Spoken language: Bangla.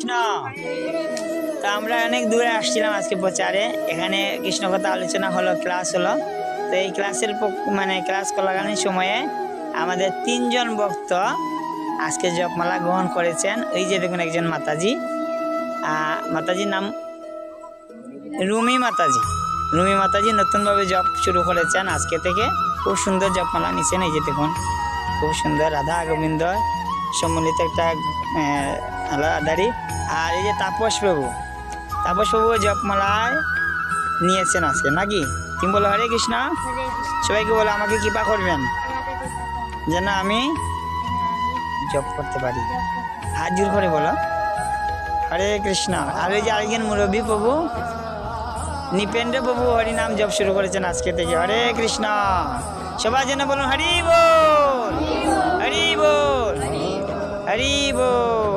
কৃষ্ণ। তো আমরা অনেক দূরে আসছিলাম আজকে প্রচারে, এখানে কৃষ্ণ কথা আলোচনা হলো, ক্লাস হলো। তো এই ক্লাসের মানে ক্লাস চলাকালীন সময়ে আমাদের 3 জন ভক্ত আজকে জপমালা গ্রহণ করেছেন। ওই যে দেখুন একজন মাতাজি, মাতাজির নাম রুমি মাতাজি। রুমি মাতাজি নতুনভাবে জপ শুরু করেছেন আজকে থেকে। খুব সুন্দর জপমালা নিছেন, এই যে দেখুন খুব সুন্দর রাধা গোবিন্দ সম্মিলিত একটা আলাদারি। আর এই যে তাপস প্রভু জপমালায় নিয়েছেন আজকে নাকি? তুমি বলো হরে কৃষ্ণ। সবাইকে বলো আমাকে কৃপা করবেন যেন আমি জপ করতে পারি। হাত জোর করে বলো হরে কৃষ্ণ। আর ওই যে আরেকজন মুরব্বী প্রভু নিপেন্দ্র প্রভু হরিনাম জপ শুরু করেছেন আজকে থেকে। হরে কৃষ্ণ। সবার জন্য বলুন হরি বল, হরি বল, হরি বল।